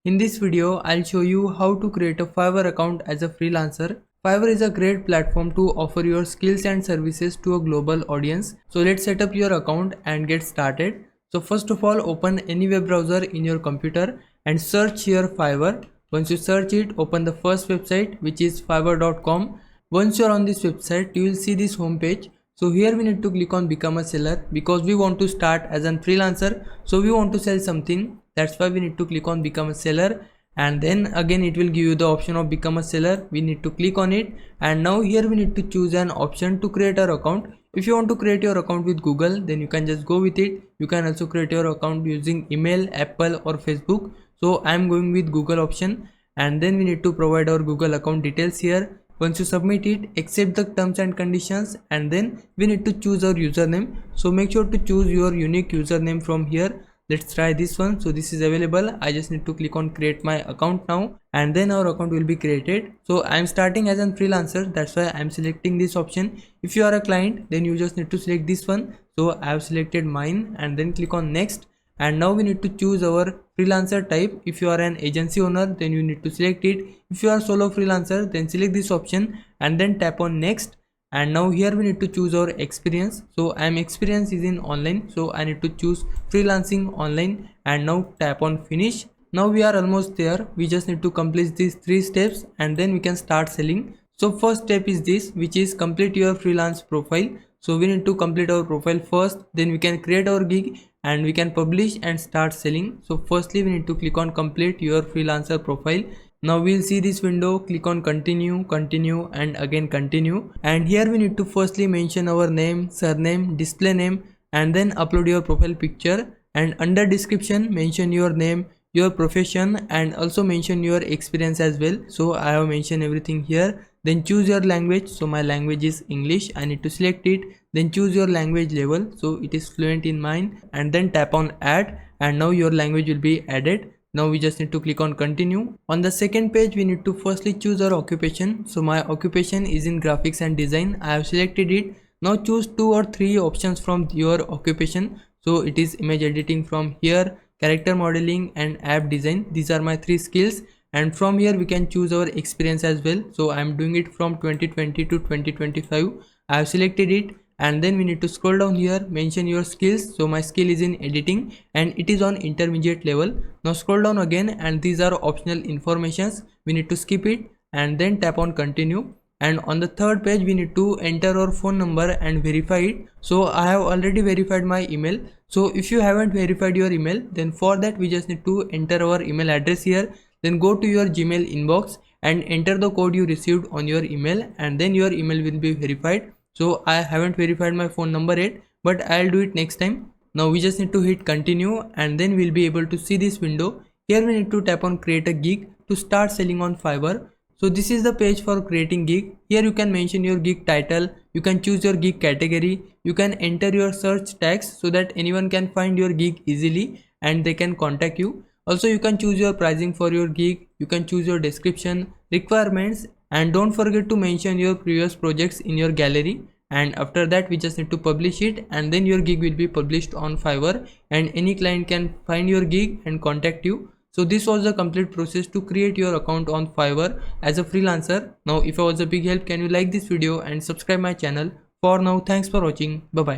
In this video, I'll show you how to create a Fiverr account as a freelancer. Fiverr is a great platform to offer your skills and services to a global audience. So let's set up your account and get started. So first of all, open any web browser in your computer and search here Fiverr. Once you search it, open the first website, which is fiverr.com. Once you're on this website, you will see this homepage. So here we need to click on become a seller because we want to start as a freelancer. So we want to sell something. That's why we need to click on become a seller, and then again it will give you the option of become a seller. We need to click on it, and now here we need to choose an option to create our account. If you want to create your account with Google, then you can just go with it. You can also create your account using email, Apple or Facebook. So I am going with Google option, and then we need to provide our Google account details here. Once you submit it, accept the terms and conditions, and then we need to choose our username. So make sure to choose your unique username from here. Let's try this one. So this is available. I just need to click on create my account now, and then our account will be created. So I'm starting as a freelancer, that's why I'm selecting this option. If you are a client, then you just need to select this one. So I have selected mine, and then click on next, and now we need to choose our freelancer type. If you are an agency owner, then you need to select it. If you are solo freelancer, then select this option and then tap on next. And now here we need to choose our experience. So I am experience is in online, so I need to choose freelancing online, and now tap on finish. Now we are almost there. We just need to complete these 3 steps, and then we can start selling. So first step is this, which is complete your freelance profile. So we need to complete our profile first, then we can create our gig and we can publish and start selling. So firstly we need to click on complete your freelancer profile. Now we'll see this window. Click on continue, continue, and again continue. And here we need to firstly mention our name, surname, display name, and then upload your profile picture. And under description, mention your name, your profession, and also mention your experience as well. So I have mentioned everything here. Then choose your language. So my language is English. I need to select it. Then choose your language level. So it is fluent in mine, and then tap on add, and now your language will be added. Now we just need to click on continue. On the second page, we need to firstly choose our occupation. So my occupation is in graphics and design. I have selected it. Now choose 2 or 3 options from your occupation. So it is image editing from here, character modeling, and app design. These are my 3 skills, and from here we can choose our experience as well. So I am doing it from 2020 to 2025. I have selected it, and then we need to scroll down here, mention your skills. So my skill is in editing and it is on intermediate level. Now scroll down again, and these are optional informations. We need to skip it and then tap on continue. And on the third page, we need to enter our phone number and verify it. So I have already verified my email. So if you haven't verified your email, then for that we just need to enter our email address here. Then go to your Gmail inbox and enter the code you received on your email, and then your email will be verified. So I haven't verified my phone number yet, but I'll do it next time. Now we just need to hit continue, and then we'll be able to see this window. Here we need to tap on create a gig to start selling on Fiverr. So this is the page for creating gig. Here you can mention your gig title, you can choose your gig category, you can enter your search tags so that anyone can find your gig easily and they can contact you. Also you can choose your pricing for your gig, you can choose your description, requirements, and don't forget to mention your previous projects in your gallery. And after that we just need to publish it, and then your gig will be published on Fiverr, and any client can find your gig and contact you. So this was the complete process to create your account on Fiverr as a freelancer. Now if I was a big help, can you like this video and subscribe my channel. For now, thanks for watching. Bye bye.